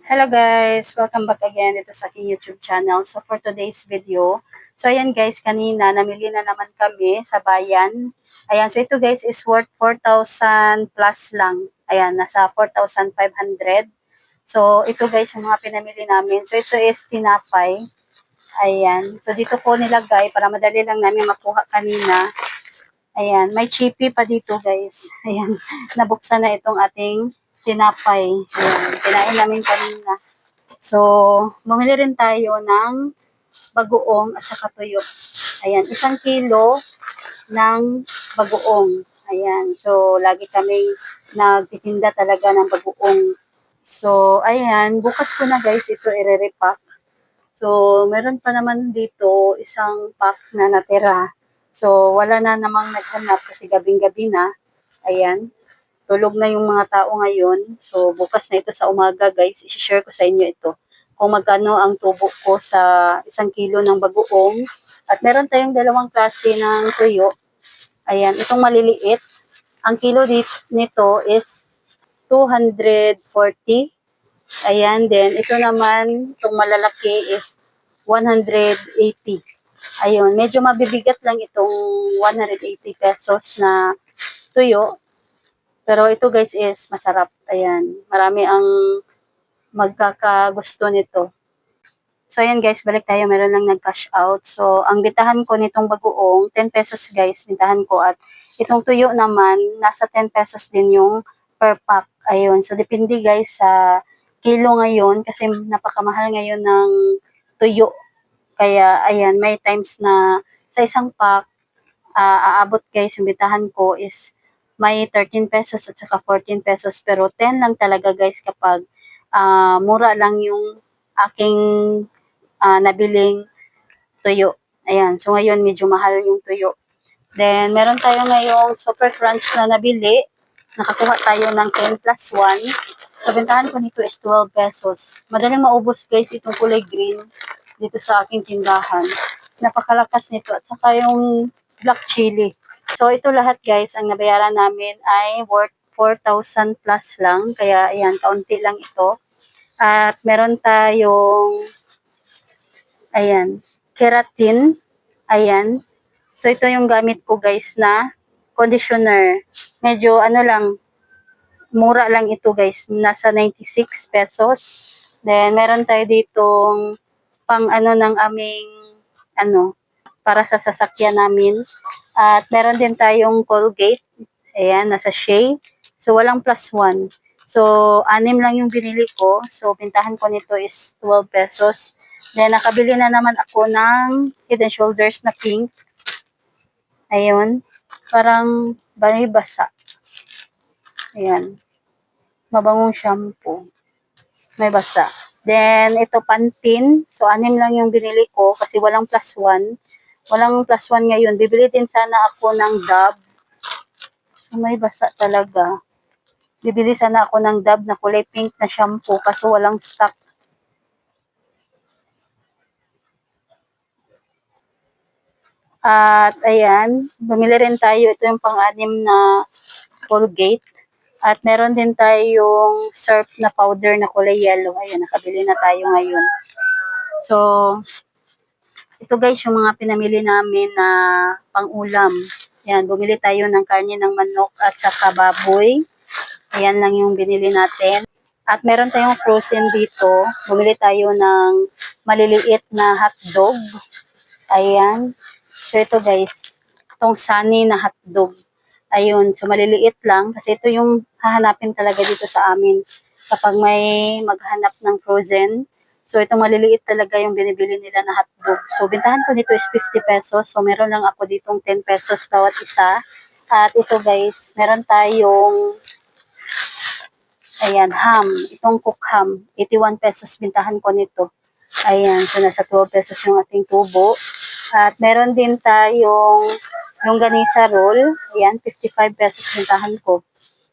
Hello guys! Welcome back again dito sa aking YouTube channel. So for today's video, so ayan guys, kanina namili na naman kami sa bayan. Ayan, so ito guys is worth 4,000 plus lang. Ayan, nasa 4,500. So ito guys yung mga pinamili namin. So ito is tinapay. Ayan, so dito ko nilagay para madali lang namin makuha kanina. Ayan, may chippy pa dito guys. Ayan, nabuksan na itong ating tinapay. Ayan, kinain namin kanina. So, bumili rin tayo ng bagoong at saka tuyo. Ayan, 1 kilo ng bagoong. Ayan, so lagi kaming nagtitinda talaga ng bagoong. So, ayan, bukas ko na guys ito i-repack. So, meron pa naman dito isang pack na natira. So, wala na namang naghanap kasi gabing-gabi na. Ayan, tulog na yung mga tao ngayon. So, bukas na ito sa umaga, guys. I-share ko sa inyo ito. Kung magkano ang tubo ko sa 1 kilo ng bagoong. At meron tayong dalawang klase ng tuyo. Ayan, itong maliliit. Ang kilo nito is 240. Ayan, then ito naman, itong malalaki is 180. Ayun, medyo mabibigat lang itong 180 pesos na tuyo. Pero ito guys is masarap. Ayan, marami ang magkakagusto nito. So ayan guys, balik tayo. Meron lang nag-cash out. So ang bintahan ko nitong bagoong, 10 pesos guys, bintahan ko. At itong tuyo naman, nasa 10 pesos din yung per pack. Ayun, so depende guys sa kilo ngayon kasi napakamahal ngayon ng tuyo. Kaya ayan, may times na sa isang pack, aabot guys, yung bintahan ko is may 13 pesos at saka 14 pesos. Pero 10 lang talaga guys kapag mura lang yung aking nabiling tuyo. Ayan, so ngayon medyo mahal yung tuyo. Then, meron tayo ngayong Super Crunch na nabili. Nakakuha tayo ng 10 plus 1. So, bentahan ko nito is 12 pesos. Madaling maubos guys itong kulay green dito sa aking tindahan. Napakalakas nito. At saka yung black chili. So, ito lahat guys, ang nabayaran namin ay worth 4,000 plus lang. Kaya, ayan, kaunti lang ito. At meron tayong ayan, keratin. Ayan. So, ito yung gamit ko guys na conditioner. Medyo ano lang, mura lang ito guys. Nasa 96 pesos. Then, meron tayo ditong pang ano ng aming ano, para sa sasakyan namin. At meron din tayong Colgate. Ayan, nasa Shea. So, walang plus 1. So, 6 lang yung binili ko. So, pintahan ko nito is 12 pesos. Then, nakabili na naman ako ng Head and Shoulders na pink. Ayun. Parang basa. Ayan. Mabangong shampoo. May basa. Then, ito Pantene. So, 6 lang yung binili ko kasi walang plus 1. Walang plus 1 ngayon. Bibili din sana ako ng Dove. So, may basa talaga. Bibili sana ako ng Dove na kulay pink na shampoo kaso walang stock. At ayan, bumili rin tayo. Ito yung pang-anim na Colgate. At meron din tayong surf na powder na kulay yellow. Ayan, nakabili na tayo ngayon. So, ito guys, yung mga pinamili namin na pang-ulam. Ayan, bumili tayo ng karne ng manok at saka baboy. Ayan lang yung binili natin. At meron tayong frozen dito. Bumili tayo ng maliliit na hotdog. Ayan. So, ito guys, itong sunny na hotdog. Ayun, so maliliit lang kasi ito yung hahanapin talaga dito sa amin kapag may maghanap ng frozen. So, itong maliliit talaga yung binibili nila na hotdog. So, bintahan ko dito is 50 pesos. So, meron lang ako ditong 10 pesos bawat isa. At ito guys, meron tayong ayan, ham. Itong cook ham, 81 pesos bintahan ko nito. Ayan, so nasa 12 pesos yung ating tubo. At meron din tayong longganisa roll. Ayan, 55 pesos bintahan ko.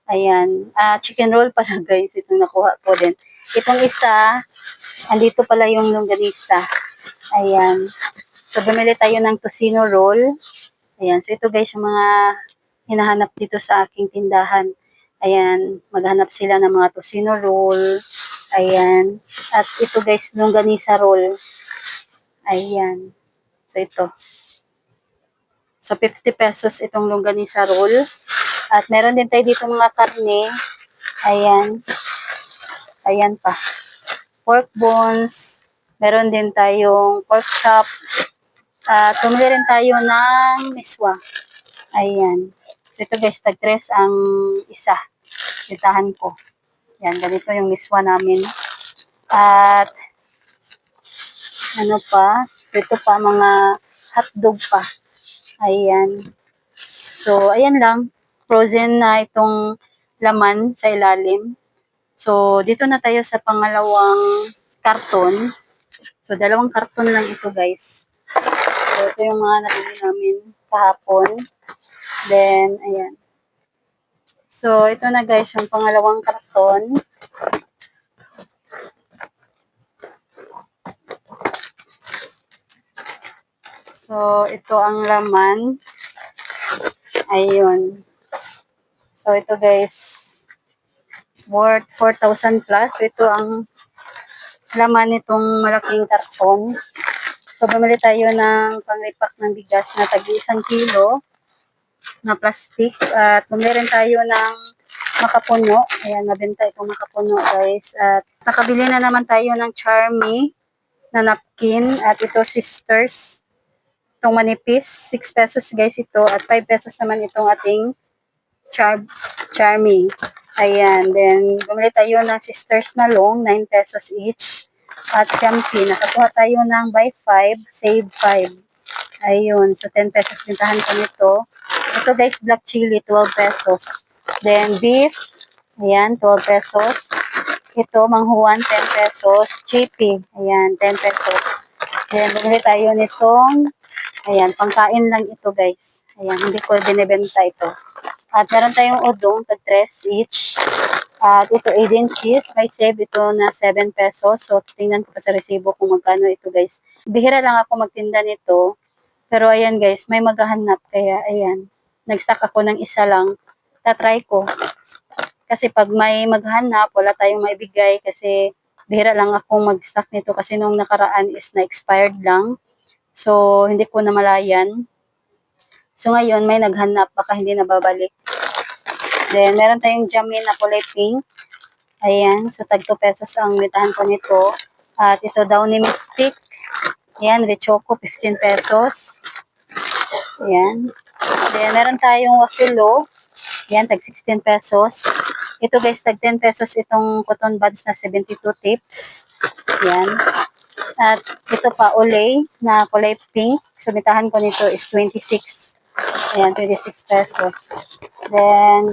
Ayan, chicken roll pala guys, itong nakuha ko din. Itong isa, andito pala yung longganisa. Ayan. So, bumili tayo ng tocino roll. Ayan, so ito guys, yung mga hinahanap dito sa aking tindahan. Ayan, maghanap sila ng mga tocino roll. Ayan. At ito guys, longganisa roll. Ayan. So ito. So 50 pesos itong longganisa roll. At meron din tayo dito mga karne. Ayan. Ayan pa. Pork bones. Meron din tayong pork chop. At tumili rin tayo ng miswa. Ayan. So ito guys, tag-3 ang isa. Bitahan ko. Yan, ganito yung miswa namin. At ano pa? Ito pa, mga hotdog pa. Ayan. So, ayan lang. Frozen na itong laman sa ilalim. So, dito na tayo sa pangalawang karton. So, dalawang karton lang ito guys. So, ito yung mga nabili namin kahapon. Then, ayan. So, ito na guys, yung pangalawang karton. So, ito ang laman. Ayun. So, ito guys, worth 4,000 plus. So, ito ang laman nitong malaking karton. So, bumili tayo ng panglipak ng bigas na tag-1 kilo na plastic. At bumili rin tayo ng makapuno. Ayan, nabenta itong makapuno guys. At nakabili na naman tayo ng Charmy na napkin. At ito Sisters. Itong manipis, 6 pesos guys ito. At 5 pesos naman itong ating Charmy. Ayan. Then, bumili tayo ng Sisters na long, 9 pesos each. At Champi, nakakuha tayo ng buy 5, save 5. Ayun. So, 10 pesos bintahan ko nito. Ito guys, black chili, 12 pesos. Then, beef, ayan, 12 pesos. Ito, manghuan, 10 pesos. Chippy, ayan, 10 pesos. Then, bumili tayo nitong, ayan, pangkain lang ito guys. Ayan, hindi ko binibenta ito. At meron tayong udong, tag-3 each. At ito, Aden cheese. May save ito na 7 pesos. So, tingnan ko pa sa resibo kung magkano ito guys. Bihira lang ako magtinda nito. Pero ayan guys, may maghahanap. Kaya ayan, nag-stock ako ng isa lang. Tatry ko. Kasi pag may maghanap, wala tayong maibigay. Kasi bihira lang akong mag-stock nito. Kasi nung nakaraan is na-expired lang. So, hindi ko namalayan. So, ngayon, may naghanap. Baka hindi nababalik. Then, meron tayong jamin na kulay pink. Ayan. So, tag 2 pesos ang bitahan ko nito. At ito, Downy Mystic. Ayan, Richoco, 15 pesos. Ayan. Then, meron tayong Wafilo. Ayan, tag 16 pesos. Ito guys, tag 10 pesos itong cotton buds na 72 tips. Ayan. At ito pa, Olay na kulay pink. So, bitahan ko nito is 26. Ayan, 26 pesos. Then,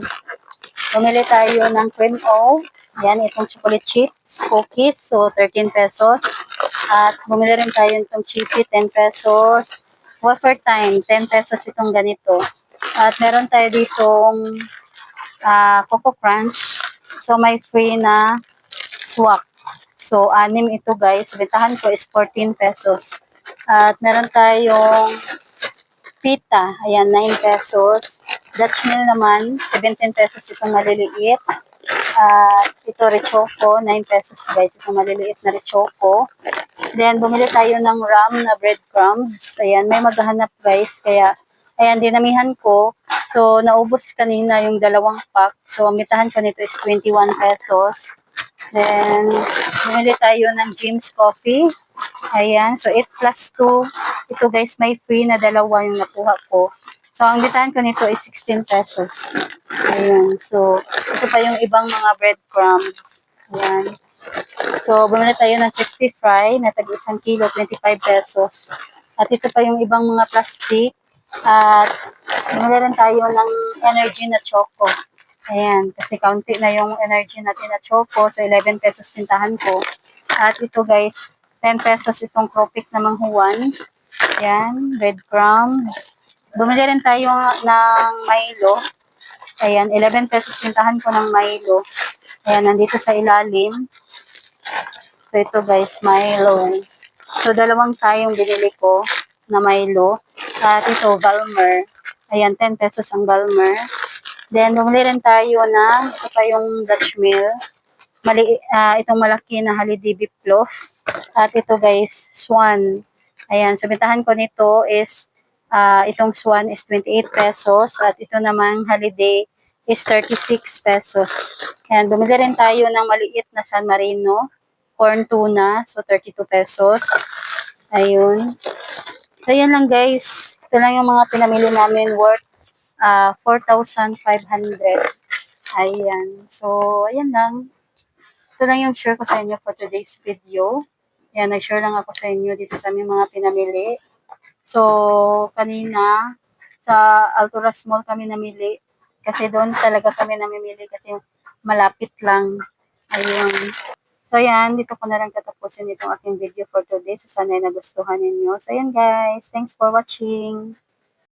bumili tayo ng cream o. Ayan, itong chocolate chips, cookies. So, 13 pesos. At bumili rin tayo itong chippy, 10 pesos. Wafer time, 10 pesos itong ganito. At meron tayo ditong Coco Crunch. So, may free na swak. So, 6 ito guys. Bentahan ko is 14 pesos. At meron tayong pita. Ayan, 9 pesos. Dutch meal naman, 17 pesos itong maliliit. Ito Richoco, 9 pesos guys. Itong maliliit na Richoco. Then, bumili tayo ng ram na breadcrumbs. Ayan, may maghahanap guys. Kaya, ayan, dinamihan ko. So, naubos kanina yung 2 pack. So, ang bitahan ko nito is 21 pesos. Then, bumili tayo ng Jim's Coffee. Ayan, so 8 plus 2. Ito guys, may free na 2 yung nakuha ko. So, ang bitahan ko nito is 16 pesos. Ayan, so, ito pa yung ibang mga breadcrumbs. Ayan. So, bumili tayo ng crispy fry na tag 1 kilo, 25 pesos. At ito pa yung ibang mga plastic. At bumili rin tayo ng energy na choco. Ayan, kasi kaunti na yung energy natin na choco. So, 11 pesos pintahan ko. At ito guys, 10 pesos itong Cropic na manghuwan. Ayan, breadcrumbs. Bumili rin tayo ng Milo. Ayan, 11 pesos pintahan ko ng Milo. Ayan, nandito sa ilalim. So, ito guys, Milo. So, 2 tayong binili ko na Milo. At ito, Balmer. Ayan, 10 pesos ang Balmer. Then, bumili rin tayo na, ito pa yung Dutch meal. itong malaki na holiday beef loaf. At ito guys, swan. Ayan, so bentahan ko nito is itong swan is 28 pesos at ito namang holiday is 36 pesos. Ayan, bumili rin tayo ng maliit na San Marino corn tuna, so 32 pesos. Ayun. So, yan lang guys. Ito lang yung mga pinamili namin worth 4,500. Ayan. So, ayan lang. Ito lang yung share ko sa inyo for today's video. Ayan, nag-share lang ako sa inyo dito sa aming mga pinamili. So, kanina, sa Alturas Mall kami namili. Kasi doon talaga kami namimili kasi malapit lang. Ayun. So, ayan, dito ko na lang tatapusin itong aking video for today. So, sana ay nagustuhan ninyo. So, ayan guys. Thanks for watching.